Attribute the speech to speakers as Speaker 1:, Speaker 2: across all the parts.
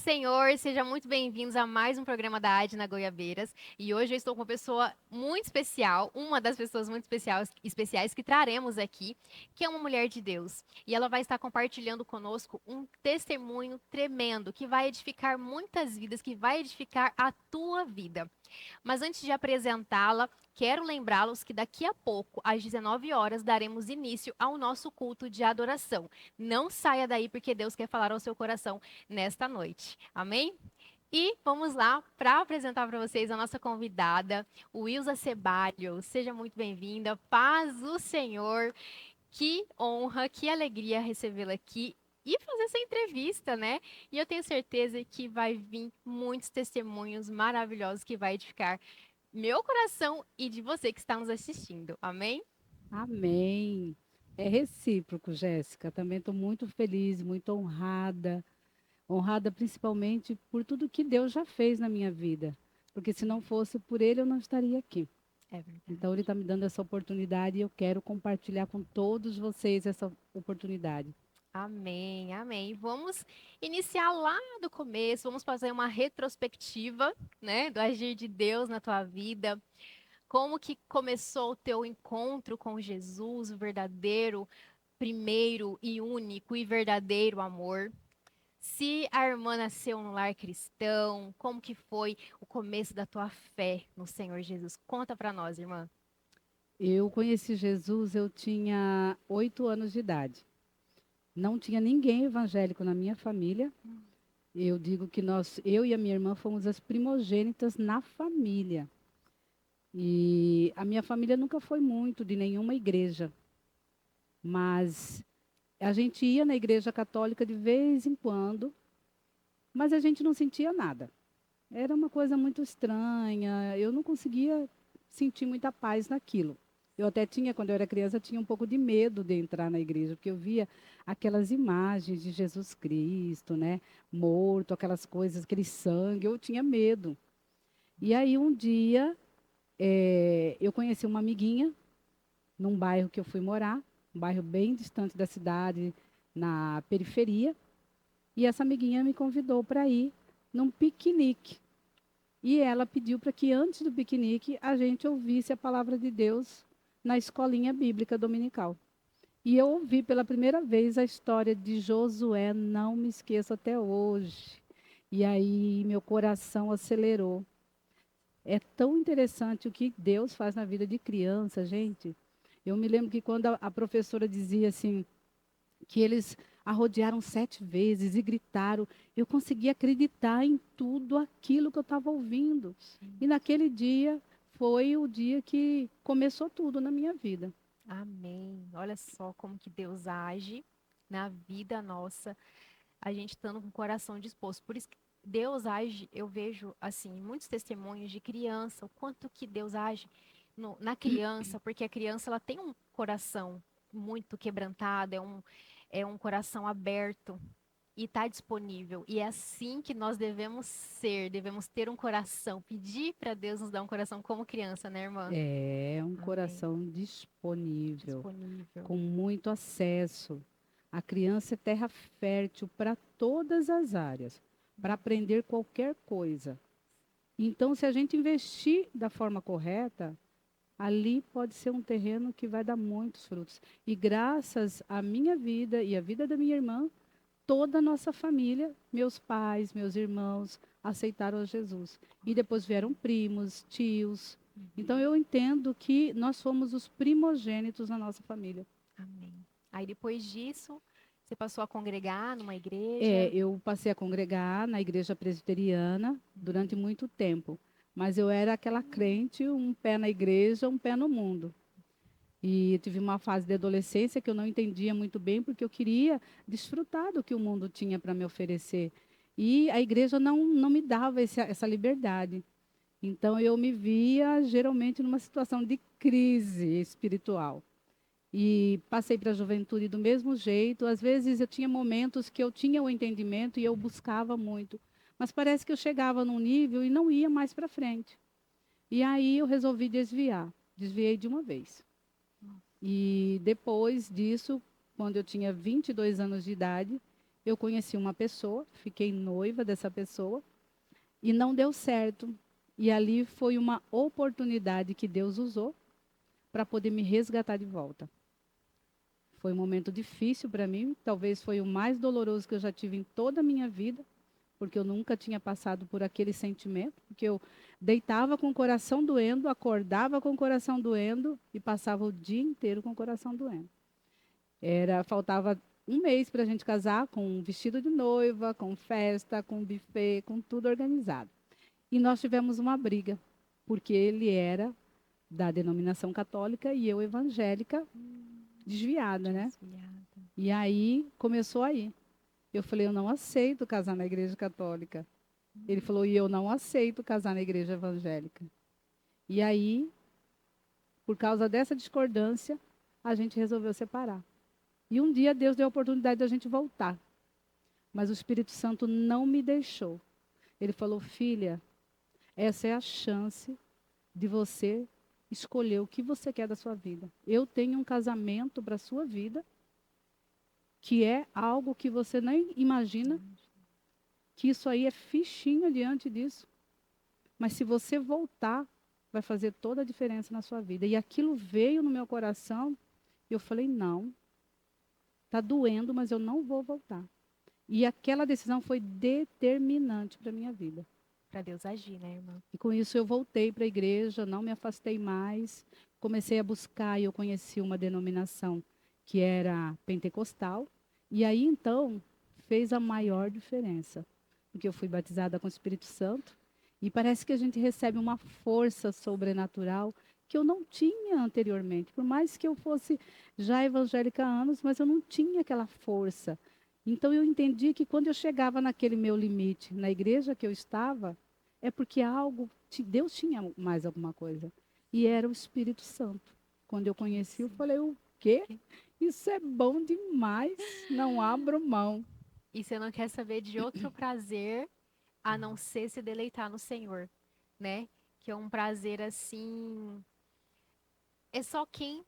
Speaker 1: Senhor, sejam muito bem-vindos a mais um programa da Adna Goiabeiras. E hoje eu estou com uma pessoa muito especial, uma das pessoas muito especiais que traremos aqui, que é uma mulher de Deus. E ela vai estar compartilhando conosco um testemunho tremendo que vai edificar muitas vidas, que vai edificar a tua vida. Mas antes de apresentá-la, quero lembrá-los que daqui a pouco, às 19 horas, daremos início ao nosso culto de adoração. Não saia daí, porque Deus quer falar ao seu coração nesta noite. Amém? E vamos lá para apresentar para vocês a nossa convidada, Wilza Ceballos. Seja muito bem-vinda. Paz do Senhor. Que honra, que alegria recebê-la aqui e fazer essa entrevista, né? E eu tenho certeza que vai vir muitos testemunhos maravilhosos que vai edificar meu coração e de você que está nos assistindo. Amém?
Speaker 2: Amém. É recíproco, Jéssica. Também estou muito feliz, muito honrada. Honrada principalmente por tudo que Deus já fez na minha vida. Porque se não fosse por Ele, eu não estaria aqui.
Speaker 1: É verdade.
Speaker 2: Então, Ele está me dando essa oportunidade e eu quero compartilhar com todos vocês essa oportunidade.
Speaker 1: Amém, amém. E vamos iniciar lá do começo, vamos fazer uma retrospectiva, né, do agir de Deus na tua vida. Como que começou o teu encontro com Jesus, o verdadeiro, primeiro e único e verdadeiro amor? Se a irmã nasceu no lar cristão, como que foi o começo da tua fé no Senhor Jesus? Conta pra nós, irmã.
Speaker 2: Eu conheci Jesus, eu tinha 8 anos de idade. Não tinha ninguém evangélico na minha família. Eu digo que eu e a minha irmã fomos as primogênitas na família. E a minha família nunca foi muito de nenhuma igreja, mas a gente ia na igreja católica de vez em quando, mas a gente não sentia nada. Era uma coisa muito estranha, eu não conseguia sentir muita paz naquilo. Eu até tinha, quando eu era criança, tinha um pouco de medo de entrar na igreja, porque eu via aquelas imagens de Jesus Cristo, né, morto, aquelas coisas, aquele sangue, eu tinha medo. E aí um dia eu conheci uma amiguinha num bairro que eu fui morar, um bairro bem distante da cidade, na periferia, e essa amiguinha me convidou para ir num piquenique. E ela pediu para que antes do piquenique a gente ouvisse a palavra de Deus na escolinha bíblica dominical. E eu ouvi pela primeira vez a história de Josué, não me esqueço até hoje. E aí meu coração acelerou. É tão interessante o que Deus faz na vida de criança, gente. Eu me lembro que quando a professora dizia assim, que eles a rodearam 7 vezes e gritaram, eu consegui acreditar em tudo aquilo que eu estava ouvindo. E naquele dia foi o dia que começou tudo na minha vida.
Speaker 1: Amém. Olha só como que Deus age na vida nossa, a gente estando com o coração disposto. Por isso que Deus age, eu vejo assim, muitos testemunhos de criança, o quanto que Deus age na criança, porque a criança ela tem um coração muito quebrantado, é um coração aberto e está disponível. E é assim que nós devemos ser, devemos ter um coração, pedir para Deus nos dar um coração como criança, né, irmã?
Speaker 2: É um
Speaker 1: Amém.
Speaker 2: coração disponível,
Speaker 1: Disponível.
Speaker 2: com muito acesso. A criança é terra fértil para todas as áreas, para aprender qualquer coisa. Então, se a gente investir da forma correta, ali pode ser um terreno que vai dar muitos frutos. E graças à minha vida e à vida da minha irmã, toda a nossa família, meus pais, meus irmãos, aceitaram a Jesus. E depois vieram primos, tios. Então eu entendo que nós somos os primogênitos na nossa família.
Speaker 1: Amém. Aí depois disso, você passou a congregar numa igreja.
Speaker 2: Eu passei a congregar na igreja presbiteriana durante muito tempo. Mas eu era aquela crente, um pé na igreja, um pé no mundo. E eu tive uma fase de adolescência que eu não entendia muito bem, porque eu queria desfrutar do que o mundo tinha para me oferecer. E a igreja não me dava essa liberdade. Então eu me via geralmente numa situação de crise espiritual. E passei para a juventude do mesmo jeito. Às vezes eu tinha momentos que eu tinha o entendimento e eu buscava muito. Mas parece que eu chegava num nível e não ia mais para frente. E aí eu resolvi desviar. Desviei de uma vez. E depois disso, quando eu tinha 22 anos de idade, eu conheci uma pessoa, fiquei noiva dessa pessoa e não deu certo. E ali foi uma oportunidade que Deus usou para poder me resgatar de volta. Foi um momento difícil para mim, talvez foi o mais doloroso que eu já tive em toda a minha vida, porque eu nunca tinha passado por aquele sentimento, porque eu deitava com o coração doendo, acordava com o coração doendo e passava o dia inteiro com o coração doendo. Faltava um mês para a gente casar, com um vestido de noiva, com festa, com buffet, com tudo organizado. E nós tivemos uma briga, porque ele era da denominação católica e eu evangélica, desviada, né?
Speaker 1: Desviada.
Speaker 2: E aí começou aí. Eu falei, eu não aceito casar na igreja católica. Ele falou, e eu não aceito casar na igreja evangélica. E aí, por causa dessa discordância, a gente resolveu separar. E um dia Deus deu a oportunidade de a gente voltar. Mas o Espírito Santo não me deixou. Ele falou, filha, essa é a chance de você escolher o que você quer da sua vida. Eu tenho um casamento para a sua vida, que é algo que você nem imagina, que isso aí é fichinha diante disso. Mas se você voltar, vai fazer toda a diferença na sua vida. E aquilo veio no meu coração, e eu falei, não, está doendo, mas eu não vou voltar. E aquela decisão foi determinante para a minha vida.
Speaker 1: Para Deus agir, né, irmã?
Speaker 2: E com isso eu voltei para a igreja, não me afastei mais, comecei a buscar e eu conheci uma denominação que era pentecostal. E aí então fez a maior diferença, porque eu fui batizada com o Espírito Santo e parece que a gente recebe uma força sobrenatural que eu não tinha anteriormente. Por mais que eu fosse já evangélica há anos, mas eu não tinha aquela força. Então eu entendi que quando eu chegava naquele meu limite, na igreja que eu estava, é porque Deus tinha mais alguma coisa. E era o Espírito Santo. Quando eu conheci, eu falei, o quê? Isso é bom demais, não abro mão.
Speaker 1: E você não quer saber de outro prazer a não ser se deleitar no Senhor, né? Que é um prazer assim. É só quem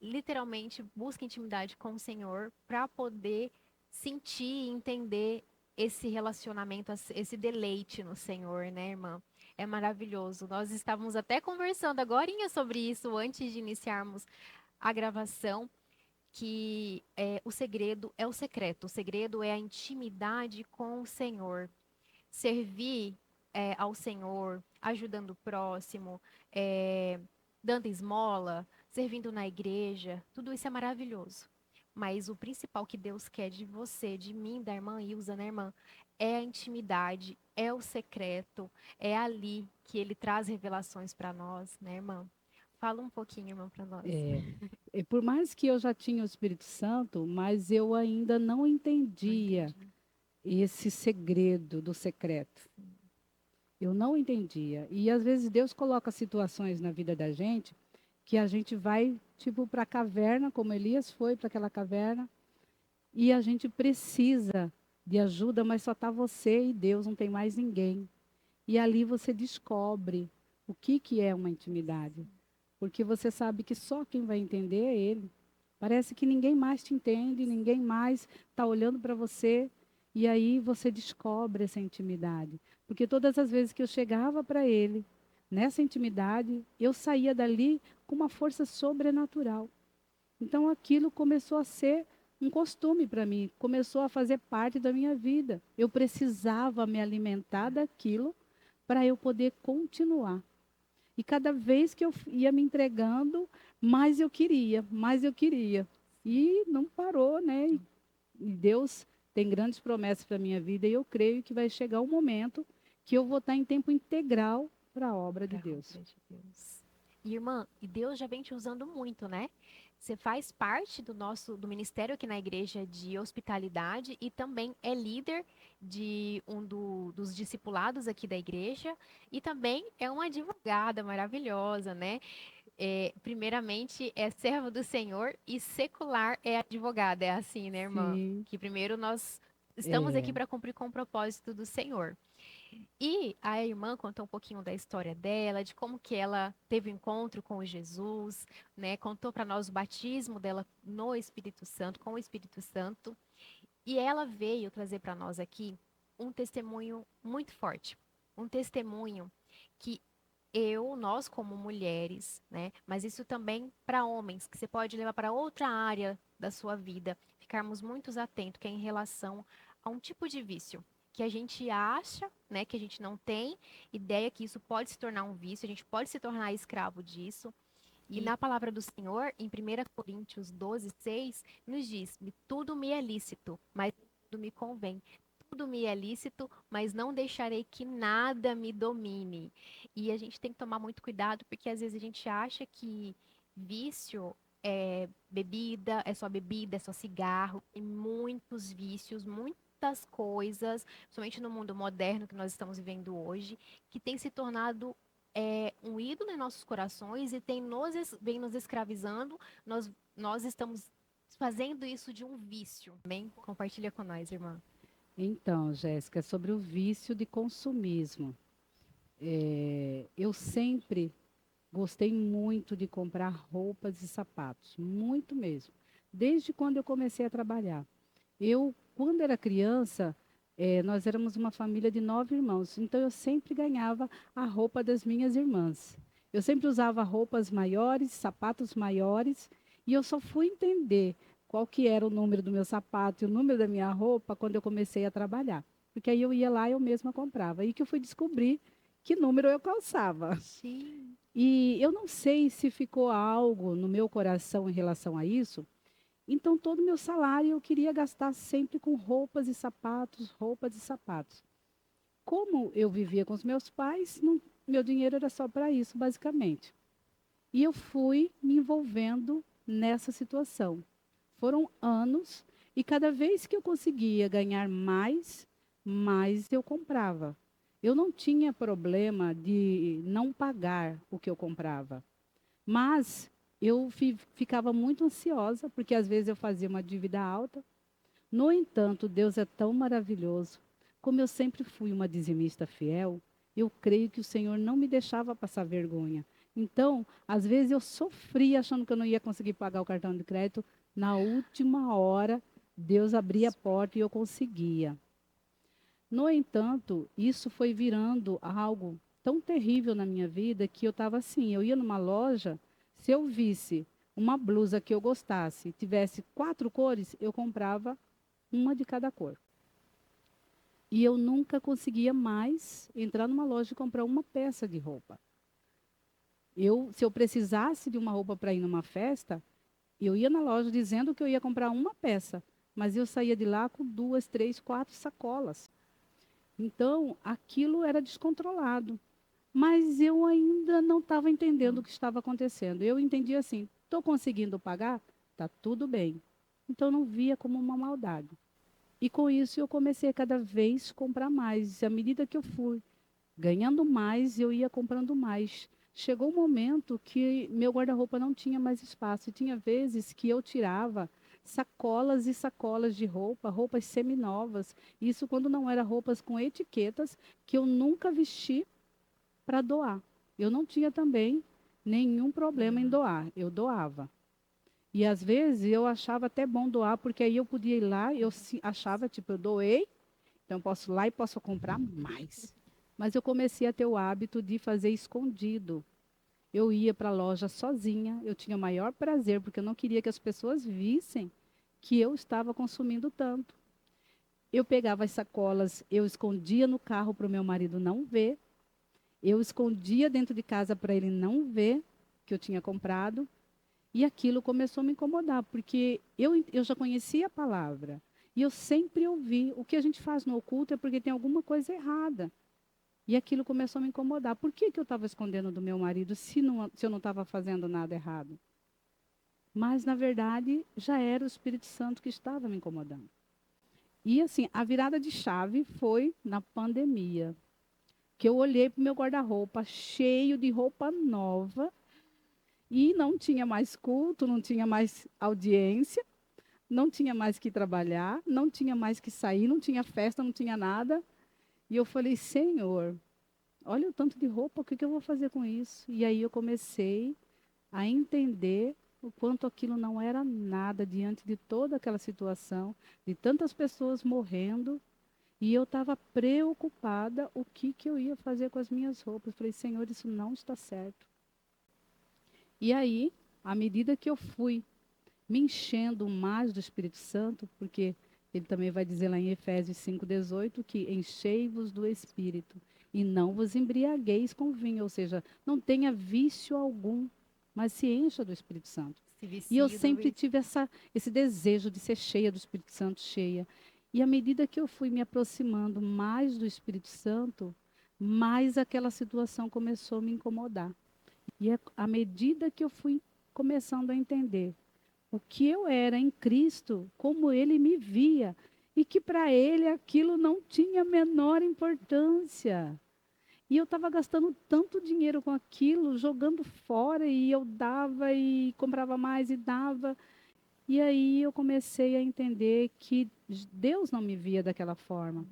Speaker 1: literalmente busca intimidade com o Senhor para poder sentir e entender esse relacionamento, esse deleite no Senhor, né, irmã? É maravilhoso. Nós estávamos até conversando agorinha sobre isso antes de iniciarmos a gravação, que o segredo é o secreto, o segredo é a intimidade com o Senhor. Servir ao Senhor, ajudando o próximo, dando esmola, servindo na igreja, tudo isso é maravilhoso. Mas o principal que Deus quer de você, de mim, da irmã Ilza, né, irmã? É a intimidade, é o secreto, é ali que ele traz revelações para nós, né, irmã? Fala um pouquinho, irmã, para nós.
Speaker 2: E por mais que eu já tinha o Espírito Santo, mas eu ainda não
Speaker 1: Não
Speaker 2: entendia
Speaker 1: entendi.
Speaker 2: esse segredo do secreto. Eu não entendia. E às vezes Deus coloca situações na vida da gente que a gente vai, tipo, para a caverna, como Elias foi para aquela caverna, e a gente precisa de ajuda, mas só está você e Deus, não tem mais ninguém. E ali você descobre o que é uma intimidade. Porque você sabe que só quem vai entender é Ele. Parece que ninguém mais te entende, ninguém mais está olhando para você. E aí você descobre essa intimidade. Porque todas as vezes que eu chegava para Ele, nessa intimidade, eu saía dali com uma força sobrenatural. Então aquilo começou a ser um costume para mim, começou a fazer parte da minha vida. Eu precisava me alimentar daquilo para eu poder continuar. E cada vez que eu ia me entregando, mais eu queria, mais eu queria. E não parou, né? E Deus tem grandes promessas para a minha vida e eu creio que vai chegar um momento que eu vou estar em tempo integral para a obra de
Speaker 1: Pra
Speaker 2: Deus.
Speaker 1: obra de Deus. E, irmã, e Deus já vem te usando muito, né? Você faz parte do ministério aqui na igreja de hospitalidade e também é líder de dos discipulados aqui da igreja e também é uma advogada maravilhosa, né? Primeiramente é servo do Senhor e secular é advogada, é assim, né, irmã?
Speaker 2: Sim,
Speaker 1: Que primeiro nós estamos aqui
Speaker 2: é,
Speaker 1: para cumprir com o propósito do Senhor. E a irmã contou um pouquinho da história dela, de como que ela teve um encontro com o Jesus, né? Contou para nós o batismo dela no Espírito Santo, com o Espírito Santo. E ela veio trazer para nós aqui um testemunho muito forte. Um testemunho que nós como mulheres, né? Mas isso também para homens, que você pode levar para outra área da sua vida, ficarmos muito atentos, que é em relação a um tipo de vício que a gente acha, né, que a gente não tem ideia que isso pode se tornar um vício, a gente pode se tornar escravo disso. E
Speaker 2: E
Speaker 1: na palavra do Senhor, em 1 Coríntios 12:6, nos diz: tudo me é lícito, mas tudo me convém. Tudo me é lícito, mas não deixarei que nada me domine. E a gente tem que tomar muito cuidado, porque às vezes a gente acha que vício é só cigarro, tem muitos vícios, muitas coisas, principalmente no mundo moderno que nós estamos vivendo hoje, que tem se tornado um ídolo em nossos corações e vem nos escravizando. Nós estamos fazendo isso de um vício. Bem, compartilha com nós, irmã.
Speaker 2: então, Jéssica, sobre o vício de consumismo. Eu sempre gostei muito de comprar roupas e sapatos, muito mesmo. Desde quando eu comecei a trabalhar. Quando era criança, nós éramos uma família de 9 irmãos, então eu sempre ganhava a roupa das minhas irmãs. Eu sempre usava roupas maiores, sapatos maiores, e eu só fui entender qual que era o número do meu sapato e o número da minha roupa quando eu comecei a trabalhar. Porque aí eu ia lá e eu mesma comprava. Aí que eu fui descobrir que número eu calçava.
Speaker 1: Sim.
Speaker 2: E eu não sei se ficou algo no meu coração em relação a isso. Então, todo o meu salário eu queria gastar sempre com roupas e sapatos, roupas e sapatos. Como eu vivia com os meus pais, meu dinheiro era só para isso, basicamente. E eu fui me envolvendo nessa situação. Foram anos e cada vez que eu conseguia ganhar mais, mais eu comprava. Eu não tinha problema de não pagar o que eu comprava. Mas eu ficava muito ansiosa, porque às vezes eu fazia uma dívida alta. No entanto, Deus é tão maravilhoso. Como eu sempre fui uma dizimista fiel, eu creio que o Senhor não me deixava passar vergonha. Então, às vezes eu sofria achando que eu não ia conseguir pagar o cartão de crédito. Na última hora, Deus abria a porta e eu conseguia. No entanto, isso foi virando algo tão terrível na minha vida que eu estava assim, eu ia numa loja, se eu visse uma blusa que eu gostasse, tivesse 4 cores, eu comprava uma de cada cor. E eu nunca conseguia mais entrar numa loja e comprar uma peça de roupa. Se eu precisasse de uma roupa para ir numa festa, eu ia na loja dizendo que eu ia comprar uma peça, mas eu saía de lá com 2, 3, 4 sacolas. Então, aquilo era descontrolado. Mas eu ainda não estava entendendo o que estava acontecendo. Eu entendia assim: estou conseguindo pagar? Está tudo bem. Então, não via como uma maldade. E com isso, eu comecei a cada vez comprar mais. E à medida que eu fui ganhando mais, eu ia comprando mais. Chegou um momento que meu guarda-roupa não tinha mais espaço. E tinha vezes que eu tirava sacolas e sacolas de roupa, roupas seminovas. Isso quando não eram roupas com etiquetas que eu nunca vesti para doar. Eu não tinha também nenhum problema em doar. Eu doava. E às vezes eu achava até bom doar, porque aí eu podia ir lá, achava, tipo, eu doei, então eu posso ir lá e posso comprar mais. Mas eu comecei a ter o hábito de fazer escondido. Eu ia para a loja sozinha, eu tinha o maior prazer, porque eu não queria que as pessoas vissem que eu estava consumindo tanto. Eu pegava as sacolas, eu escondia no carro para o meu marido não ver, eu escondia dentro de casa para ele não ver que eu tinha comprado, e aquilo começou a me incomodar, porque eu já conhecia a palavra, e eu sempre ouvi, o que a gente faz no oculto é porque tem alguma coisa errada. E aquilo começou a me incomodar. Por que eu estava escondendo do meu marido se eu não estava fazendo nada errado? Mas, na verdade, já era o Espírito Santo que estava me incomodando. E, assim, a virada de chave foi na pandemia, que eu olhei para o meu guarda-roupa cheio de roupa nova e não tinha mais culto, não tinha mais audiência, não tinha mais que trabalhar, não tinha mais que sair, não tinha festa, não tinha nada. E eu falei, Senhor, olha o tanto de roupa, o que eu vou fazer com isso? E aí eu comecei a entender o quanto aquilo não era nada diante de toda aquela situação, de tantas pessoas morrendo. E eu estava preocupada o que eu ia fazer com as minhas roupas. Falei, Senhor, isso não está certo. E aí, à medida que eu fui me enchendo mais do Espírito Santo, porque ele também vai dizer lá em Efésios 5,18 que enchei-vos do Espírito e não vos embriagueis com vinho, ou seja, não tenha vício algum, mas se encha do Espírito Santo.
Speaker 1: Se
Speaker 2: E eu
Speaker 1: vicia do
Speaker 2: sempre
Speaker 1: vício.
Speaker 2: tive esse desejo de ser cheia do Espírito Santo, cheia. E à medida que eu fui me aproximando mais do Espírito Santo, mais aquela situação começou a me incomodar. E à medida que eu fui começando a entender o que eu era em Cristo, como ele me via, e que para ele aquilo não tinha a menor importância. E eu estava gastando tanto dinheiro com aquilo, jogando fora, e eu dava e comprava mais e dava. E aí eu comecei a entender que Deus não me via daquela forma,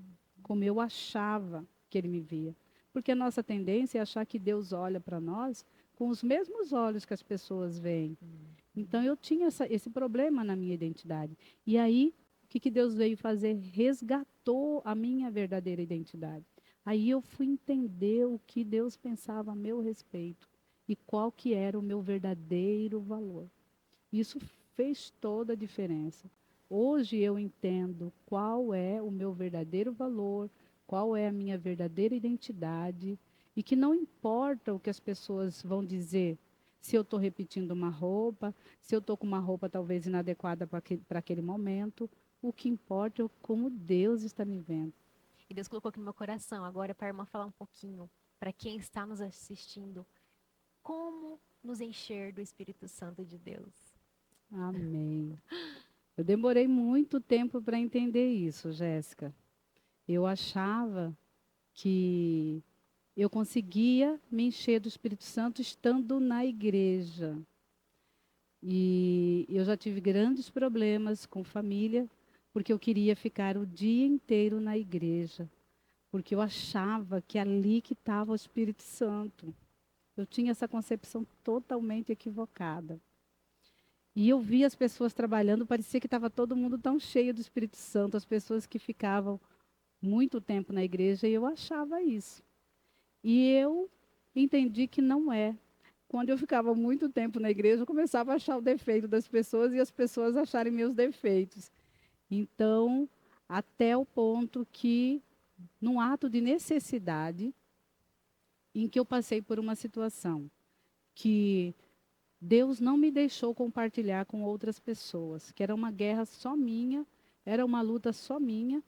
Speaker 2: como eu achava que ele me via. Porque a nossa tendência é achar que Deus olha para nós com os mesmos olhos que as pessoas veem. Então eu tinha esse problema na minha identidade. E aí, o que Deus veio fazer? Resgatou a minha verdadeira identidade. Aí eu fui entender o que Deus pensava a meu respeito e qual que era o meu verdadeiro valor. Isso fez toda a diferença. Hoje eu entendo qual é o meu verdadeiro valor, qual é a minha verdadeira identidade, e que não importa o que as pessoas vão dizer, se eu estou repetindo uma roupa, se eu estou com uma roupa talvez inadequada para aquele momento, o que importa é como Deus está me vendo.
Speaker 1: E Deus colocou aqui no meu coração agora para a irmã falar um pouquinho para quem está nos assistindo como nos encher do Espírito Santo de Deus.
Speaker 2: Amém. Eu demorei muito tempo para entender isso, Jéssica. Eu achava que eu conseguia me encher do Espírito Santo estando na igreja. E eu já tive grandes problemas com família, porque eu queria ficar o dia inteiro na igreja, porque eu achava que ali que estava o Espírito Santo. Eu tinha essa concepção totalmente equivocada. E eu via as pessoas trabalhando, parecia que estava todo mundo tão cheio do Espírito Santo, as pessoas que ficavam muito tempo na igreja, e eu achava isso. E eu entendi que não é. Quando eu ficava muito tempo na igreja, eu começava a achar o defeito das pessoas e as pessoas acharem meus defeitos. Então, até o ponto que, num ato de necessidade, em que eu passei por uma situação que Deus não me deixou compartilhar com outras pessoas, que era uma guerra só minha, era uma luta só minha,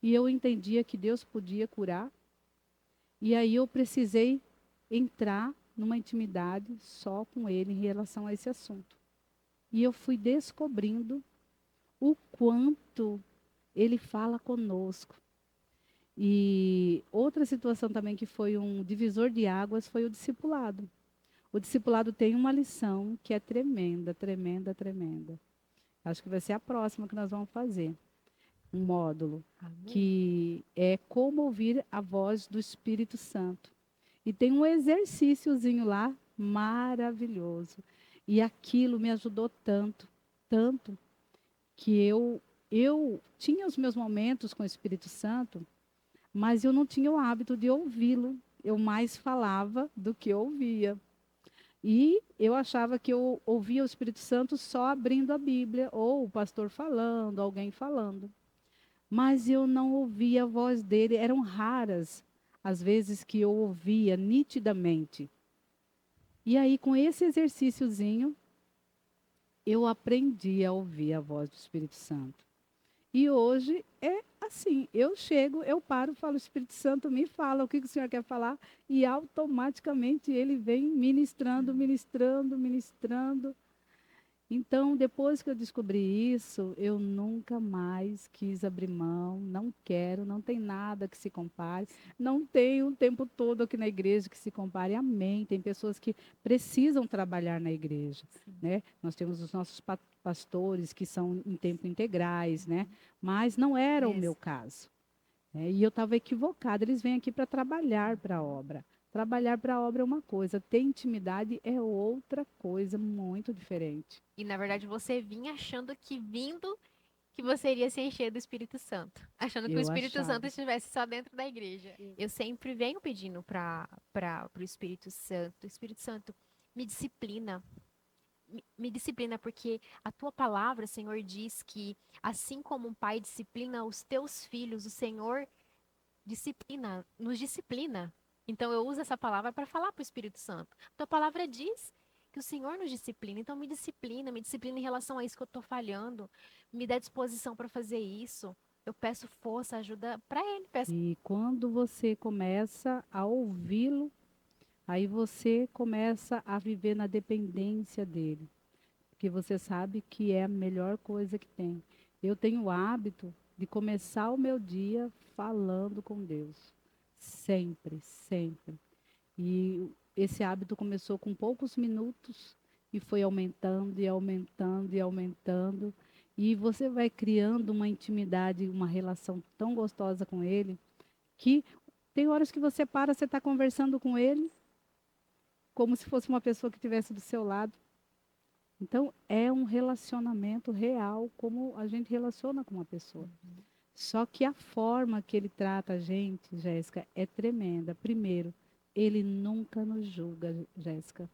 Speaker 2: e eu entendia que Deus podia curar. E aí eu precisei entrar numa intimidade só com ele em relação a esse assunto. E eu fui descobrindo o quanto ele fala conosco. E outra situação também que foi um divisor de águas foi o discipulado. O discipulado tem uma lição que é tremenda, tremenda, tremenda. Acho que vai ser a próxima que nós vamos fazer. Um módulo que é como ouvir a voz do Espírito Santo. E tem um exercíciozinho lá maravilhoso. E aquilo me ajudou tanto, tanto, que eu tinha os meus momentos com o Espírito Santo, mas eu não tinha o hábito de ouvi-lo. Eu mais falava do que ouvia. E eu achava que eu ouvia o Espírito Santo só abrindo a Bíblia, ou o pastor falando, alguém falando. Mas eu não ouvia a voz dele, eram raras as vezes que eu ouvia nitidamente. E aí, com esse exercíciozinho, eu aprendi a ouvir a voz do Espírito Santo. E hoje é assim, eu chego, eu paro, falo, Espírito Santo me fala o que o Senhor quer falar, e automaticamente ele vem ministrando, ministrando, ministrando. Então, depois que eu descobri isso, eu nunca mais quis abrir mão, não quero, não tem nada que se compare, não tem o tempo todo aqui na igreja que se compare, amém. Tem pessoas que precisam trabalhar na igreja, né? Nós temos os nossos pastores que são em tempo integrais, né? Mas não era o meu caso, né? E eu estava equivocada, eles vêm aqui para trabalhar para a obra, Trabalhar para a obra é uma coisa, ter intimidade é outra coisa muito diferente.
Speaker 1: E na verdade você vinha achando que vindo que você iria se encher do Espírito Santo, achando que o
Speaker 2: Eu
Speaker 1: Espírito Santo
Speaker 2: achava.
Speaker 1: estivesse só dentro da igreja. Eu sempre venho pedindo para o Espírito Santo, me disciplina, me disciplina, porque a tua palavra, Senhor, diz que assim como um pai disciplina os teus filhos, o Senhor nos disciplina. Então eu uso essa palavra para falar para o Espírito Santo. A tua palavra diz que o Senhor nos disciplina, então me disciplina em relação a isso que eu estou falhando, me dá disposição para fazer isso. Eu peço força, ajuda para Ele, peço.
Speaker 2: E quando você começa a ouvi-lo, aí você começa a viver na dependência dele, porque você sabe que é a melhor coisa que tem. Eu tenho o hábito de começar o meu dia falando com Deus, sempre, sempre. E esse hábito começou com poucos minutos e foi aumentando e aumentando e aumentando. E você vai criando uma intimidade, uma relação tão gostosa com ele, que tem horas que você para, você está conversando com ele, como se fosse uma pessoa que estivesse do seu lado. Então, é um relacionamento real, como a gente relaciona com uma pessoa. Só que a forma que ele trata a gente, Jéssica, é tremenda. Primeiro, ele nunca nos julga, Jéssica.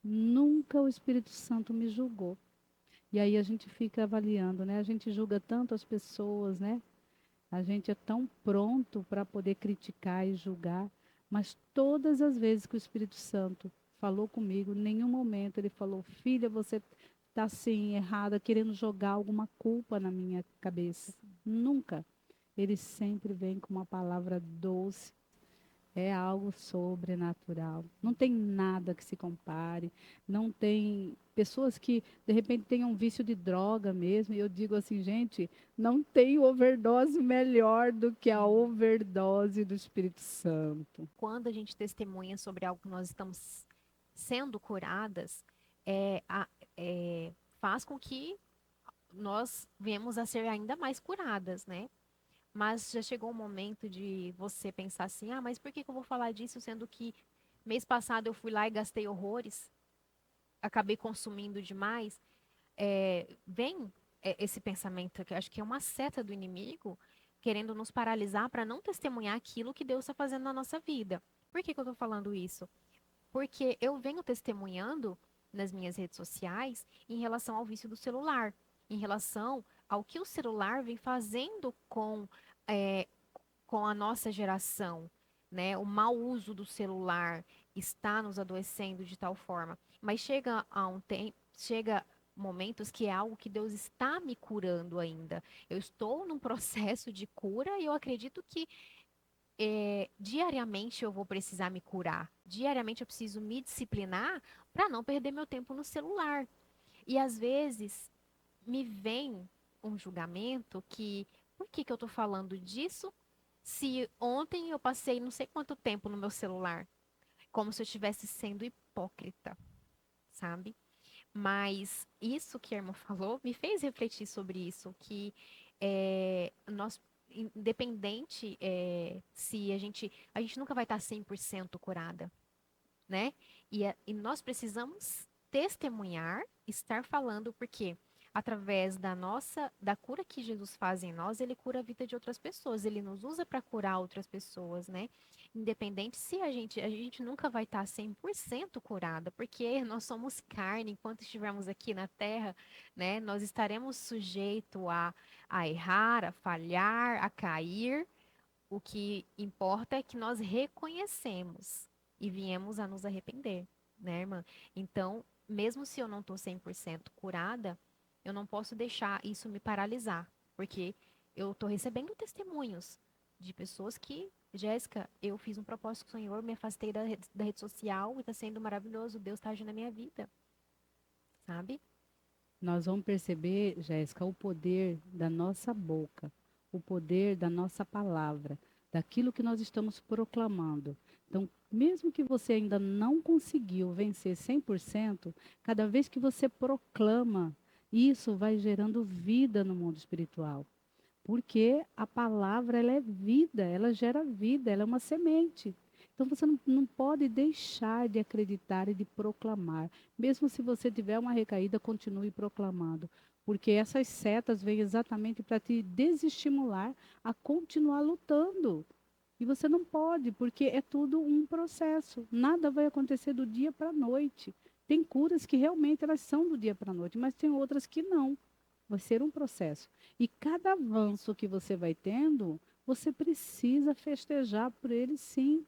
Speaker 2: Nunca o Espírito Santo me julgou. E aí a gente fica avaliando, né? A gente julga tanto as pessoas, né? A gente é tão pronto para poder criticar e julgar, mas todas as vezes que o Espírito Santo falou comigo, em nenhum momento ele falou: filha, você está assim, errada, querendo jogar alguma culpa na minha cabeça. Nunca. Ele sempre vem com uma palavra doce. É algo sobrenatural. Não tem nada que se compare. Não tem pessoas que, de repente, tenham um vício de droga mesmo. E eu digo assim, gente, não tem overdose melhor do que a overdose do Espírito Santo.
Speaker 1: Quando a gente testemunha sobre algo que nós estamos sendo curadas, é, faz com que nós venhamos a ser ainda mais curadas, né? Mas já chegou o momento de você pensar assim: ah, mas por que que eu vou falar disso, sendo que mês passado eu fui lá e gastei horrores, acabei consumindo demais? Vem esse pensamento, que eu acho que é uma seta do inimigo, querendo nos paralisar para não testemunhar aquilo que Deus está fazendo na nossa vida. Por que que eu estou falando isso? Porque eu venho testemunhando nas minhas redes sociais em relação ao vício do celular, em relação ao que o celular vem fazendo é, com a nossa geração, né? O mau uso do celular está nos adoecendo de tal forma. Mas chega a um tempo, chega momentos que é algo que Deus está me curando ainda. Eu estou num processo de cura e eu acredito que diariamente eu vou precisar me curar. Diariamente eu preciso me disciplinar para não perder meu tempo no celular. E às vezes me vem um julgamento que, por que que eu estou falando disso se ontem eu passei não sei quanto tempo no meu celular? Como se eu estivesse sendo hipócrita, sabe? Mas isso que a irmã falou me fez refletir sobre isso, que nós, independente se a gente nunca vai estar 100% curada, né? E nós precisamos testemunhar, estar falando, porque através da cura que Jesus faz em nós, ele cura a vida de outras pessoas, ele nos usa para curar outras pessoas, né? Independente se a gente nunca vai estar 100% curada, porque nós somos carne, enquanto estivermos aqui na terra, né? Nós estaremos sujeitos a errar, a falhar, a cair. O que importa é que nós reconhecemos e viemos a nos arrepender, né, irmã? Então, mesmo se eu não estou 100% curada, eu não posso deixar isso me paralisar, porque eu estou recebendo testemunhos de pessoas que, Jéssica, eu fiz um propósito com o Senhor, me afastei da rede social e está sendo maravilhoso, Deus está agindo na minha vida, sabe?
Speaker 2: Nós vamos perceber, Jéssica, o poder da nossa boca, o poder da nossa palavra, daquilo que nós estamos proclamando. Então, mesmo que você ainda não conseguiu vencer 100%, cada vez que você proclama, isso vai gerando vida no mundo espiritual. Porque a palavra, ela é vida, ela gera vida, ela é uma semente. Então você não pode deixar de acreditar e de proclamar. Mesmo se você tiver uma recaída, continue proclamando. Porque essas setas vêm exatamente para te desestimular a continuar lutando. E você não pode, porque é tudo um processo. Nada vai acontecer do dia para a noite. Tem curas que realmente elas são do dia para a noite, mas tem outras que não. Vai ser um processo. E cada avanço que você vai tendo, você precisa festejar por ele, sim.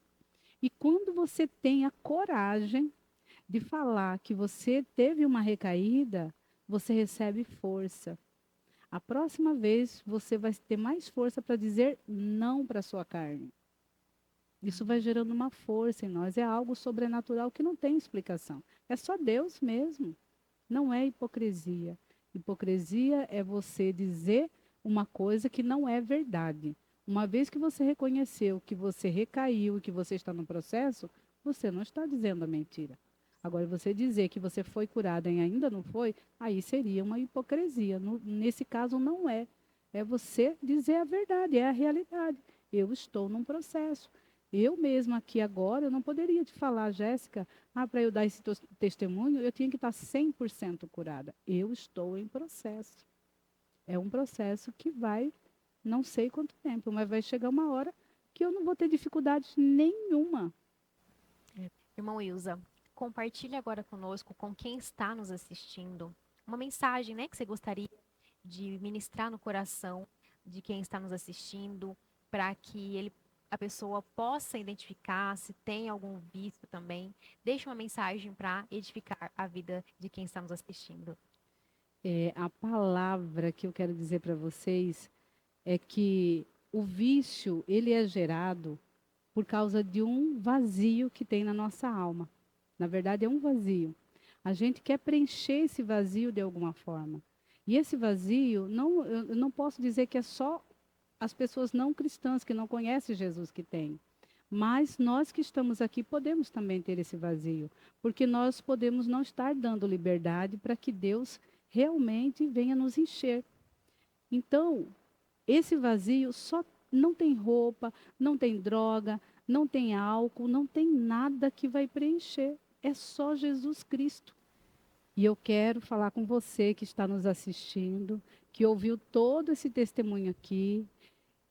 Speaker 2: E quando você tem a coragem de falar que você teve uma recaída, você recebe força. A próxima vez você vai ter mais força para dizer não para a sua carne. Isso vai gerando uma força em nós. É algo sobrenatural que não tem explicação. É só Deus mesmo. Não é hipocrisia. Hipocrisia é você dizer uma coisa que não é verdade. Uma vez que você reconheceu que você recaiu e que você está no processo, você não está dizendo a mentira. Agora, você dizer que você foi curada e ainda não foi, aí seria uma hipocrisia. Nesse caso, não é. É você dizer a verdade, é a realidade. Eu estou num processo. Eu mesma aqui agora, eu não poderia te falar, Jéssica, para eu dar esse testemunho, eu tinha que estar 100% curada. Eu estou em processo. É um processo que vai, não sei quanto tempo, mas vai chegar uma hora que eu não vou ter dificuldade nenhuma.
Speaker 1: Irmão Wilza, compartilhe agora conosco, com quem está nos assistindo, uma mensagem, né, que você gostaria de ministrar no coração de quem está nos assistindo, para que a pessoa possa identificar se tem algum vício também. Deixe uma mensagem para edificar a vida de quem está nos assistindo.
Speaker 2: A palavra que eu quero dizer para vocês é que o vício, ele é gerado por causa de um vazio que tem na nossa alma. Na verdade, é um vazio. A gente quer preencher esse vazio de alguma forma. E esse vazio, eu não posso dizer que é só as pessoas não cristãs que não conhecem Jesus que têm. Mas nós que estamos aqui podemos também ter esse vazio, porque nós podemos não estar dando liberdade para que Deus realmente venha nos encher. Então, esse vazio só não tem roupa, não tem droga, não tem álcool, não tem nada que vai preencher. É só Jesus Cristo. E eu quero falar com você que está nos assistindo, que ouviu todo esse testemunho aqui.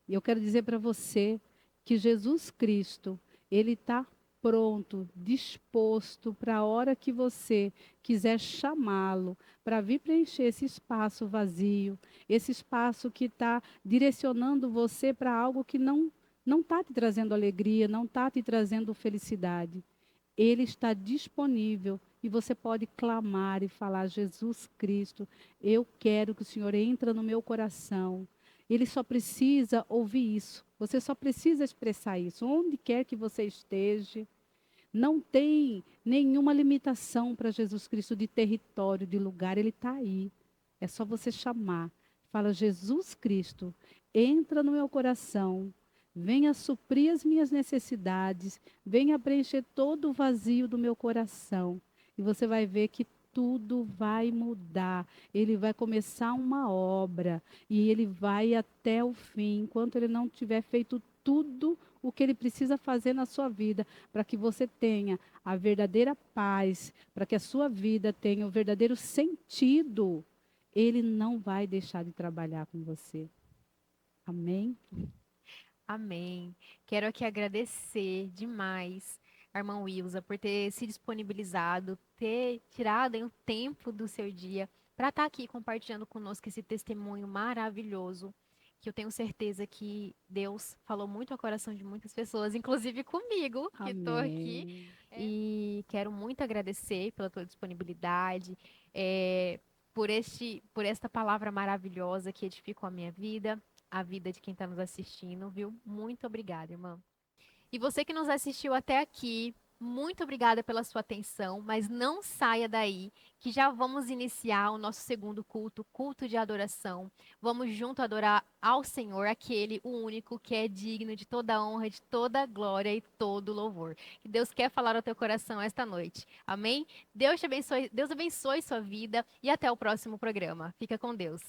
Speaker 2: E eu quero dizer para você que Jesus Cristo, ele está pronto, disposto para a hora que você quiser chamá-lo, para vir preencher esse espaço vazio, esse espaço que está direcionando você para algo que não está te trazendo alegria, não está te trazendo felicidade. Ele está disponível e você pode clamar e falar: Jesus Cristo, eu quero que o Senhor entre no meu coração. Ele só precisa ouvir isso. Você só precisa expressar isso. Onde quer que você esteja, não tem nenhuma limitação para Jesus Cristo de território, de lugar. Ele está aí. É só você chamar. Fala: Jesus Cristo, entra no meu coração. Venha suprir as minhas necessidades. Venha preencher todo o vazio do meu coração. E você vai ver que tudo vai mudar. Ele vai começar uma obra e ele vai até o fim, enquanto ele não tiver feito tudo o que ele precisa fazer na sua vida, para que você tenha a verdadeira paz, para que a sua vida tenha o verdadeiro sentido. Ele não vai deixar de trabalhar com você. Amém?
Speaker 1: Amém. Quero aqui agradecer demais a irmã Wilza por ter se disponibilizado, ter tirado aí um tempo do seu dia para estar aqui compartilhando conosco esse testemunho maravilhoso, que eu tenho certeza que Deus falou muito ao coração de muitas pessoas, inclusive comigo, que estou aqui.
Speaker 2: Amém.
Speaker 1: E quero muito agradecer pela tua disponibilidade, por esta palavra maravilhosa que edificou a minha vida, a vida de quem está nos assistindo, viu? Muito obrigada, irmã. E você que nos assistiu até aqui, muito obrigada pela sua atenção, mas não saia daí, que já vamos iniciar o nosso segundo culto, culto de adoração. Vamos junto adorar ao Senhor, aquele, o único que é digno de toda honra, de toda glória e todo louvor. Que Deus quer falar ao teu coração esta noite. Amém? Deus abençoe sua vida e até o próximo programa. Fica com Deus.